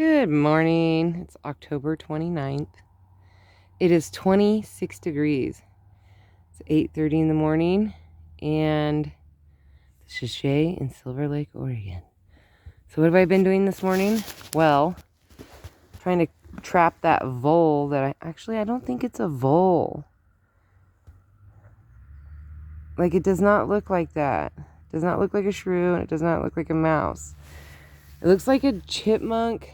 Good morning. It's October 29th. It is 26 degrees. It's 8:30 in the morning, and this is Shay in Silver Lake, Oregon. So what have I been doing this morning? Well, trying to trap that vole that I don't think it's a vole. Like, it does not look like that. It does not look like a shrew, and it does not look like a mouse. It looks like a chipmunk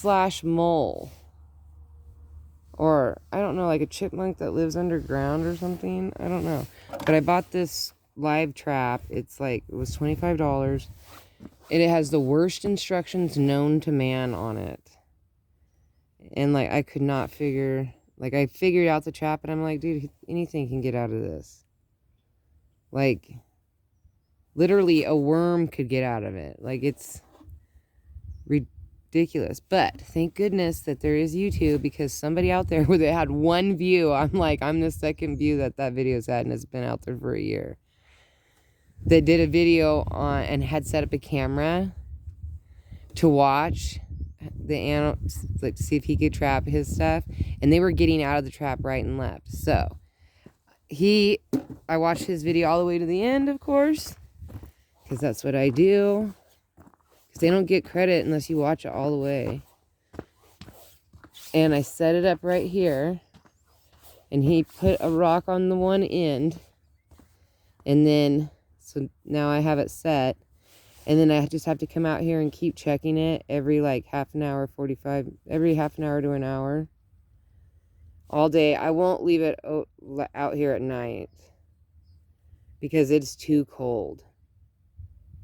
/ mole. Or, I don't know, like a chipmunk that lives underground or something. I don't know. But I bought this live trap. It was $25. And it has the worst instructions known to man on it. And, I could not figure... I figured out the trap, and I'm like, dude, anything can get out of this. Literally, a worm could get out of it. It's ridiculous. But thank goodness that there is YouTube, because somebody out there where they had one view, I'm the second view that video's had, and it's been out there for a year, that did a video on and had set up a camera to watch the animals, to see if he could trap his stuff, and they were getting out of the trap right and left. So I watched his video all the way to the end, of course, because that's what I do. Because they don't get credit unless you watch it all the way. And I set it up right here. And he put a rock on the one end. And then, so now I have it set. And then I just have to come out here and keep checking it every half an hour, every half an hour to an hour. All day. I won't leave it out here at night, because it's too cold.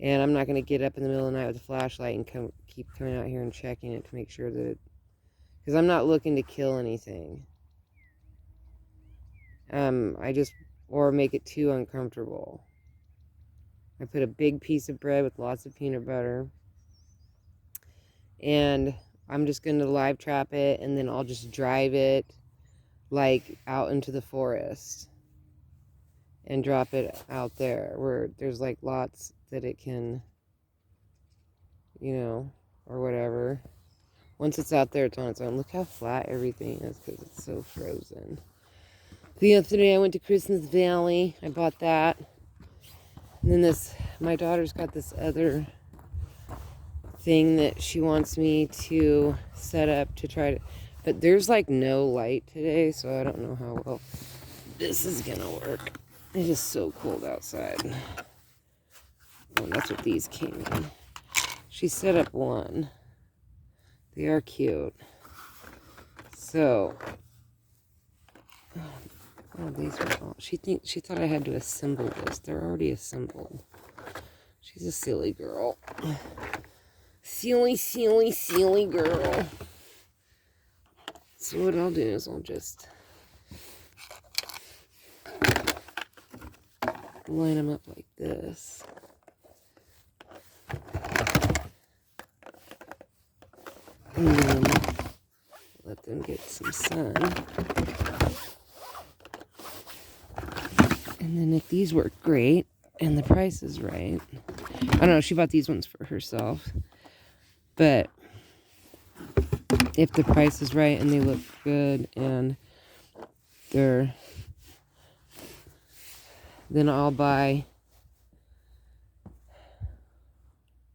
And I'm not going to get up in the middle of the night with a flashlight and keep coming out here and checking it to make sure that because I'm not looking to kill anything. Or make it too uncomfortable. I put a big piece of bread with lots of peanut butter. And I'm just going to live trap it, and then I'll just drive it out into the forest and drop it out there where there's lots that it can, or whatever. Once it's out there, it's on its own. Look how flat everything is, because it's so frozen. The other day I went to Christmas Valley. I bought that. And then my daughter's got this other thing that she wants me to set up to try to, but there's no light today, so I don't know how well this is gonna work. It is so cold outside. Oh, that's what these came in. She set up one. They are cute. So, these are all. She thought I had to assemble this. They're already assembled. She's a silly girl. Silly, silly, silly girl. So what I'll do is I'll just line them up like this. And then let them get some sun. And then if these work great and the price is right, I don't know, she bought these ones for herself, but if the price is right and they look good and then I'll buy,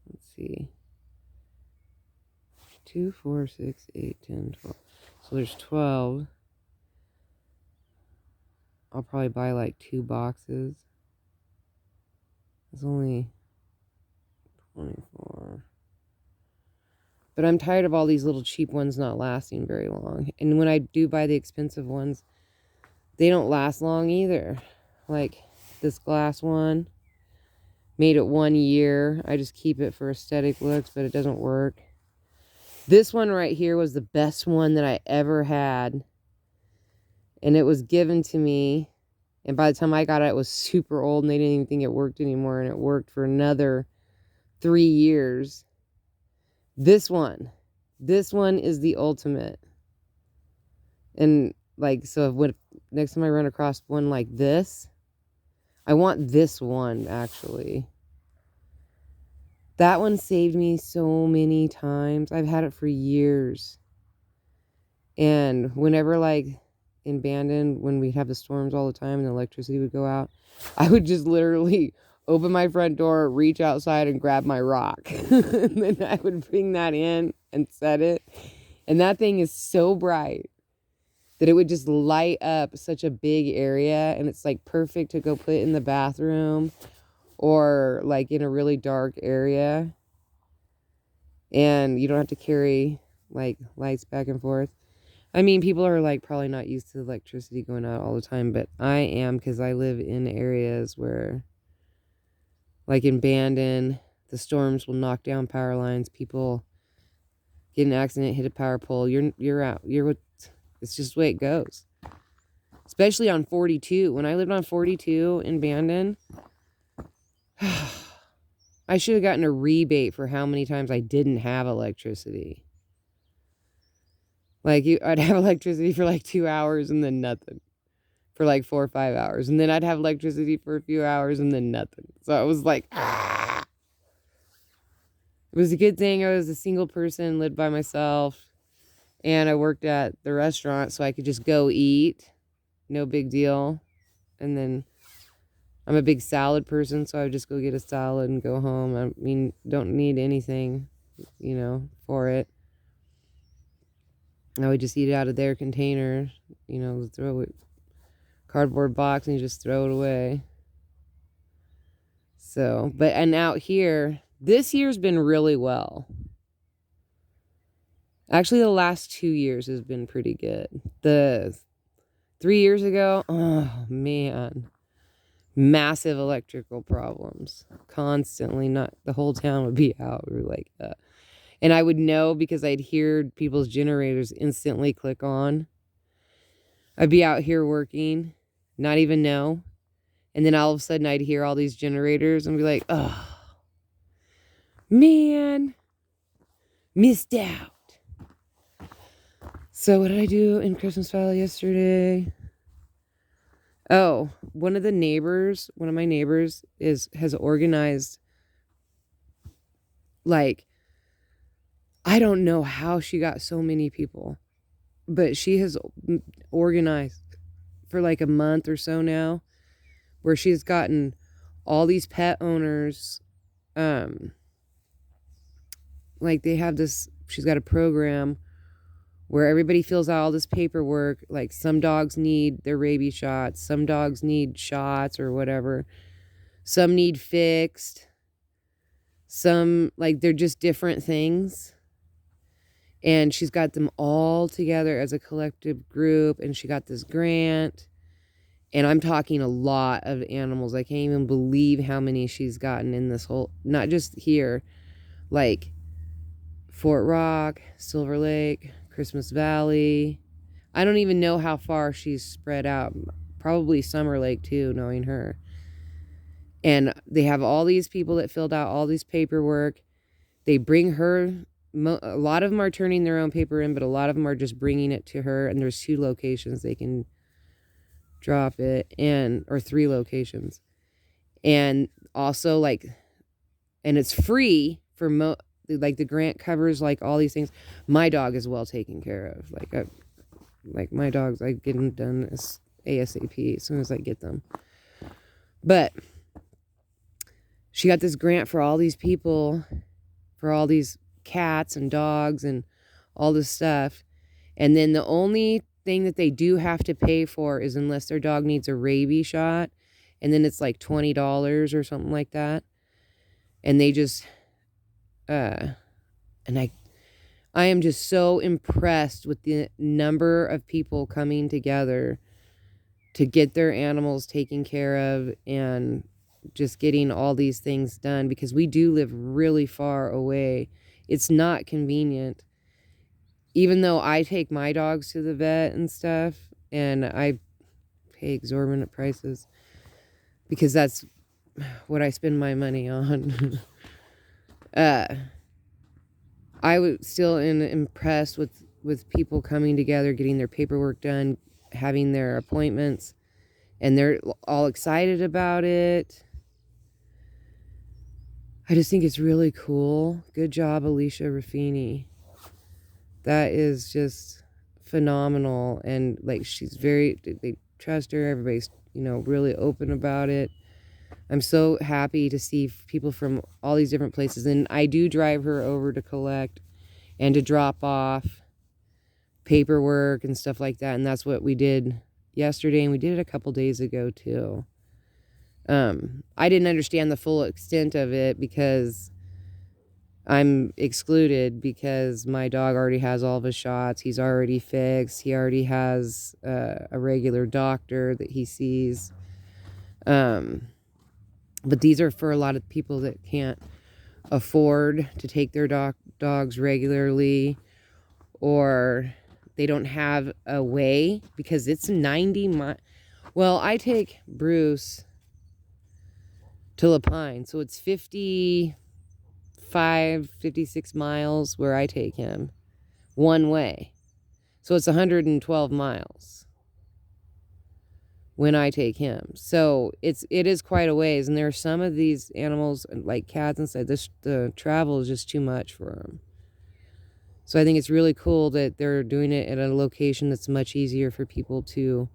let's see, 2, 4, 6, 8, 10, 12. So there's 12. I'll probably buy 2 boxes. It's only 24. But I'm tired of all these little cheap ones not lasting very long. And when I do buy the expensive ones, they don't last long either. This glass one, made it 1 year. I just keep it for aesthetic looks, but it doesn't work. This one right here was the best one that I ever had. And it was given to me. And by the time I got it, it was super old, and they didn't even think it worked anymore. And it worked for another 3 years. This one is the ultimate. And so when next time I run across one like this, I want this one actually. That one saved me so many times. I've had it for years. And whenever, like, in Bandon, when we'd have the storms all the time and the electricity would go out, I would just literally open my front door, reach outside, and grab my rock. And then I would bring that in and set it. And that thing is so bright that it would just light up such a big area. And it's, like, perfect to go put in the bathroom or, like, in a really dark area. And you don't have to carry, like, lights back and forth. I mean, people are, like, probably not used to electricity going out all the time, but I am, because I live in areas where, like in Bandon, the storms will knock down power lines. People get in an accident, hit a power pole. You're out. It's just the way it goes. Especially on 42. When I lived on 42 in Bandon, I should have gotten a rebate for how many times I didn't have electricity. Like, I'd have electricity for like 2 hours and then nothing. For like 4 or 5 hours. And then I'd have electricity for a few hours and then nothing. So it was like, ah. It was a good thing I was a single person, lived by myself. And I worked at the restaurant so I could just go eat. No big deal. And then I'm a big salad person, so I would just go get a salad and go home. I mean, don't need anything, for it. I would just eat it out of their container, throw it, cardboard box, and you just throw it away. So, and out here, this year's been really well. Actually, the last 2 years has been pretty good. The 3 years ago, oh man, massive electrical problems. Constantly, not the whole town would be out. We were like, and I would know because I'd hear people's generators instantly click on. I'd be out here working, not even know. And then all of a sudden I'd hear all these generators and be like, oh, man, missed out. So what did I do in Christmas Valley yesterday? Oh, one of my neighbors has organized, like, I don't know how she got so many people, but she has organized for like a month or so now, where she's gotten all these pet owners, like she's got a program where everybody fills out all this paperwork. Like, some dogs need their rabies shots, some dogs need shots or whatever, some need fixed, some, like, they're just different things. And she's got them all together as a collective group, and she got this grant. And I'm talking a lot of animals. I can't even believe how many she's gotten in this whole, not just here, like Fort Rock, Silver Lake, Christmas Valley. I don't even know how far she's spread out. Probably Summer Lake too, knowing her. And they have all these people that filled out all these paperwork. They bring her, a lot of them are turning their own paper in, but a lot of them are just bringing it to her. And there's 2 locations they can drop it, or 3 locations. And also, like, and it's free for like, the grant covers like all these things. My dog is well taken care of. Like my dogs, I get them done ASAP as soon as I get them. But she got this grant for all these people, for all these cats and dogs and all this stuff. And then the only thing that they do have to pay for is unless their dog needs a rabies shot. And then it's like $20 or something like that. And they just, and I am just so impressed with the number of people coming together to get their animals taken care of and just getting all these things done, because we do live really far away. It's not convenient. Even though I take my dogs to the vet and stuff, and I pay exorbitant prices because that's what I spend my money on. I was still impressed with people coming together, getting their paperwork done, having their appointments, and they're all excited about it. I just think it's really cool. Good job, Alicia Raffini. That is just phenomenal. And like, they trust her. Everybody's, really open about it. I'm so happy to see people from all these different places. And I do drive her over to collect and to drop off paperwork and stuff like that. And that's what we did yesterday. And we did it a couple days ago too. I didn't understand the full extent of it because I'm excluded because my dog already has all of his shots. He's already fixed. He already has a regular doctor that he sees. But these are for a lot of people that can't afford to take their dogs regularly, or they don't have a way because it's 90 miles. Well, I take Bruce to La Pine, so it's 56 miles where I take him one way. So it's 112 miles when I take him. So it is quite a ways. And there are some of these animals, like cats and stuff, the travel is just too much for them. So I think it's really cool that they're doing it at a location that's much easier for people to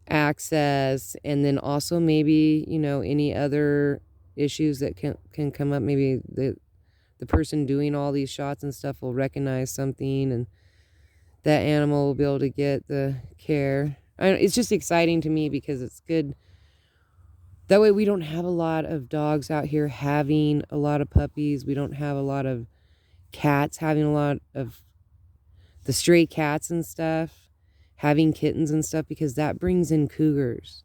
access. And then also maybe, any other issues that can come up. Maybe the person doing all these shots and stuff will recognize something, and that animal will be able to get the care. It's just exciting to me because it's good. That way we don't have a lot of dogs out here having a lot of puppies. We don't have a lot of cats having a lot of the stray cats and stuff, having kittens and stuff, because that brings in cougars.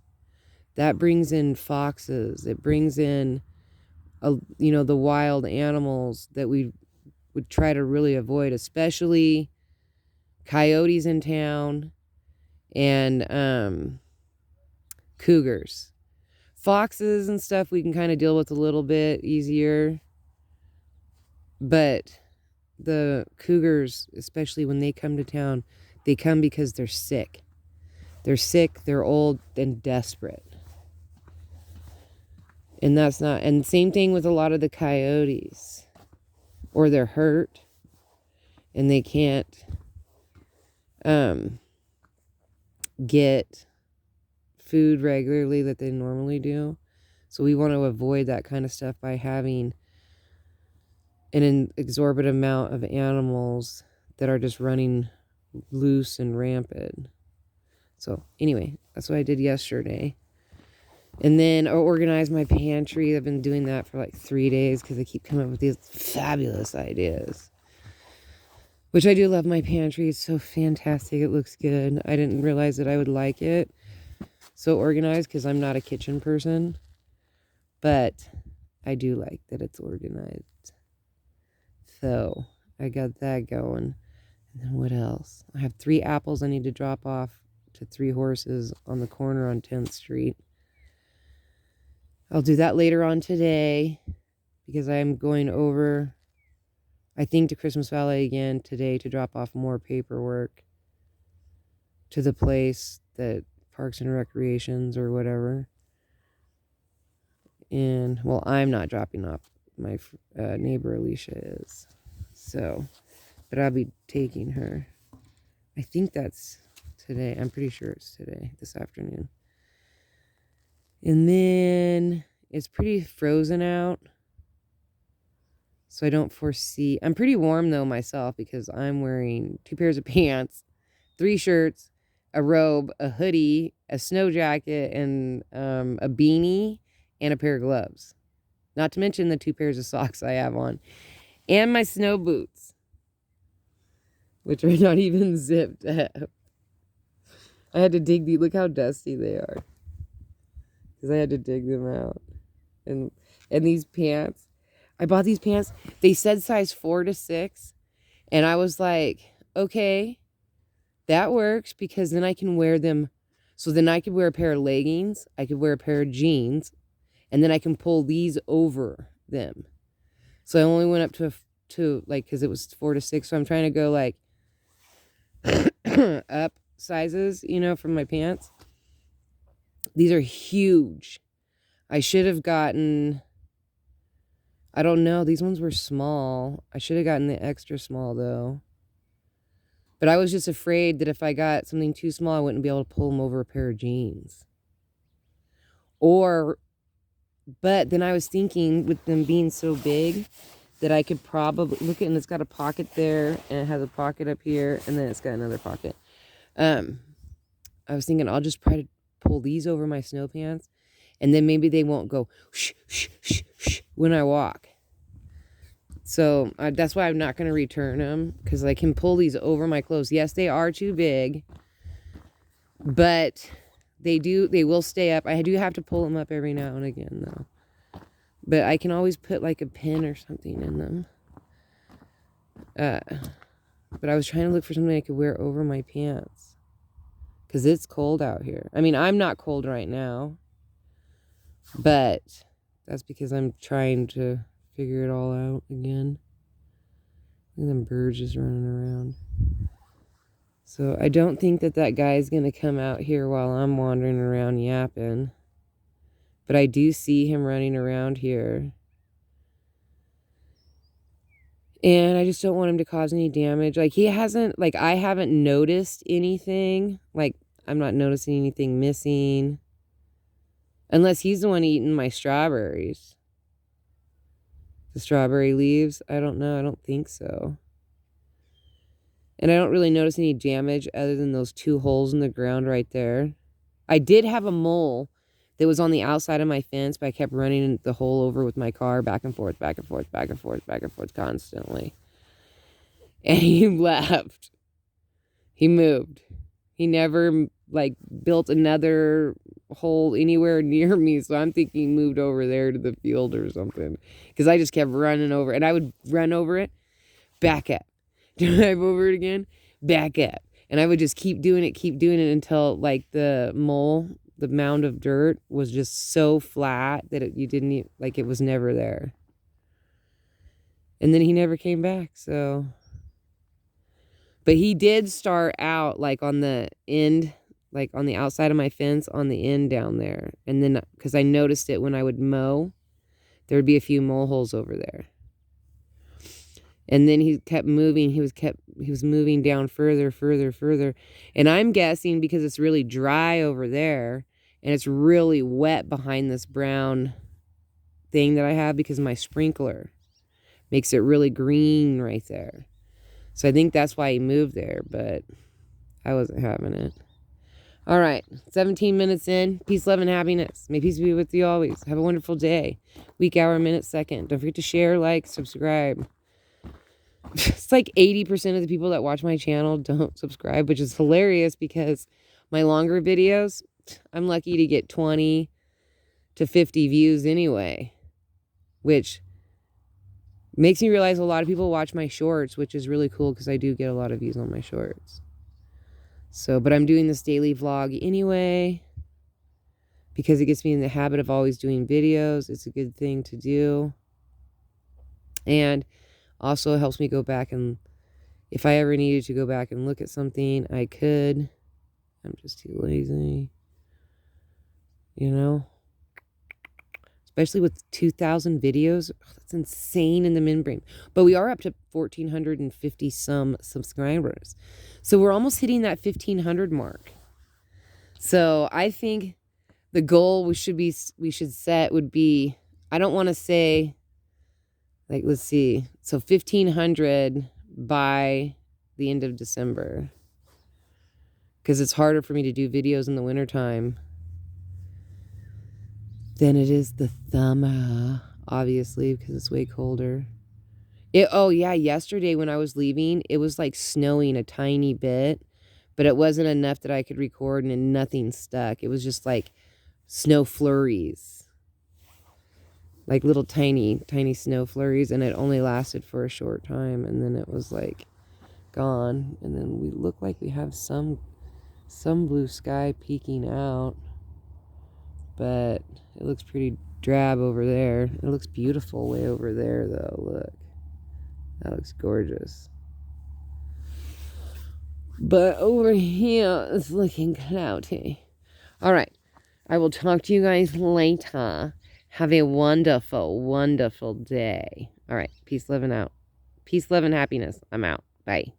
That brings in foxes. It brings in, the wild animals that we would try to really avoid, especially coyotes in town and cougars. Foxes and stuff we can kind of deal with a little bit easier, but the cougars, especially when they come to town, they come because they're sick. They're sick, they're old, and desperate. And that's not, and same thing with a lot of the coyotes. Or they're hurt and they can't get food regularly that they normally do. So we want to avoid that kind of stuff by having an exorbitant amount of animals that are just running loose and rampant. So anyway, that's what I did yesterday. And then I organized my pantry. I've been doing that for like 3 days because I keep coming up with these fabulous ideas. Which I do love my pantry. It's so fantastic. It looks good. I didn't realize that I would like it so organized because I'm not a kitchen person. But I do like that it's organized. So I got that going. And then what else? I have 3 apples I need to drop off to 3 horses on the corner on 10th Street. I'll do that later on today because I'm going over, I think, to Christmas Valley again today to drop off more paperwork to the place that Parks and Recreations or whatever. And, well, I'm not dropping off. My neighbor Alicia is. So, but I'll be taking her. I think that's today. I'm pretty sure it's today, this afternoon. And then it's pretty frozen out. So I don't foresee. I'm pretty warm though myself because I'm wearing 2 pairs of pants, 3 shirts, a robe, a hoodie, a snow jacket, and a beanie, and a pair of gloves. Not to mention the 2 pairs of socks I have on. And my snow boots, which are not even zipped up. I had to dig these. Look how dusty they are. Because I had to dig them out. And these pants. I bought these pants. They said size 4 to 6. And I was like, okay, that works because then I can wear them. So then I could wear a pair of leggings. I could wear a pair of jeans. And then I can pull these over them. So I only went up to like, because it was 4 to 6. So I'm trying to go like up sizes, from my pants. These are huge. I should have gotten, I don't know. These ones were small. I should have gotten the extra small, though. But I was just afraid that if I got something too small, I wouldn't be able to pull them over a pair of jeans. But then I was thinking, with them being so big, that I could probably, look at, and it's got a pocket there, and it has a pocket up here, and then it's got another pocket. I was thinking I'll just try to pull these over my snow pants, and then maybe they won't go shh, shh, shh, shh when I walk. So that's why I'm not going to return them, because I can pull these over my clothes. Yes, they are too big, but they will stay up. I do have to pull them up every now and again, though. But I can always put like a pin or something in them. But I was trying to look for something I could wear over my pants, because it's cold out here. I mean, I'm not cold right now, but that's because I'm trying to figure it all out again. Look at them birds just running around. So I don't think that guy's going to come out here while I'm wandering around yapping. But I do see him running around here. And I just don't want him to cause any damage. Like, I haven't noticed anything. Like, I'm not noticing anything missing. Unless he's the one eating my strawberries. The strawberry leaves? I don't know. I don't think so. And I don't really notice any damage other than those 2 holes in the ground right there. I did have a mole that was on the outside of my fence, but I kept running the hole over with my car back and forth, back and forth, back and forth, back and forth constantly. And he left. He moved. He never, like, built another hole anywhere near me, so I'm thinking he moved over there to the field or something. Because I just kept running over, and I would run over it, back up. Drive over it again, back up. And I would just keep doing it until, like, the mound of dirt was just so flat that you didn't even, like, it was never there. And then he never came back, so. But he did start out, like, on the end, like, on the outside of my fence, on the end down there. And then, because I noticed it when I would mow, there would be a few mole holes over there. And then he kept moving. He was moving down further. And I'm guessing because it's really dry over there and it's really wet behind this brown thing that I have, because my sprinkler makes it really green right there. So I think that's why he moved there, but I wasn't having it. All right, 17 minutes in. Peace, love, and happiness. May peace be with you always. Have a wonderful day. Week, hour, minute, second. Don't forget to share, like, subscribe. It's like 80% of the people that watch my channel don't subscribe, which is hilarious because my longer videos, I'm lucky to get 20 to 50 views anyway, which makes me realize a lot of people watch my shorts, which is really cool because I do get a lot of views on my shorts. So, but I'm doing this daily vlog anyway because it gets me in the habit of always doing videos. It's a good thing to do. And also, it helps me go back, and if I ever needed to go back and look at something, I could. I'm just too lazy. You know? Especially with 2,000 videos. Oh, that's insane in the membrane. But we are up to 1,450 some subscribers. So we're almost hitting that 1,500 mark. So I think the goal we should set would be, I don't want to say, like, let's see. So 1,500 by the end of December. Because it's harder for me to do videos in the wintertime than it is the summer, obviously, because it's way colder. Oh, yeah, yesterday when I was leaving, it was like snowing a tiny bit, but it wasn't enough that I could record and nothing stuck. It was just like snow flurries. Like little tiny snow flurries, and it only lasted for a short time, and then it was like gone. And then we look like we have some blue sky peeking out, but it looks pretty drab over there. It looks beautiful way over there, though. Look, that looks gorgeous. But over here it's looking cloudy. All right, I will talk to you guys later. Have a wonderful, wonderful day. All right. Peace, love, and out. Peace, love, and happiness. I'm out. Bye.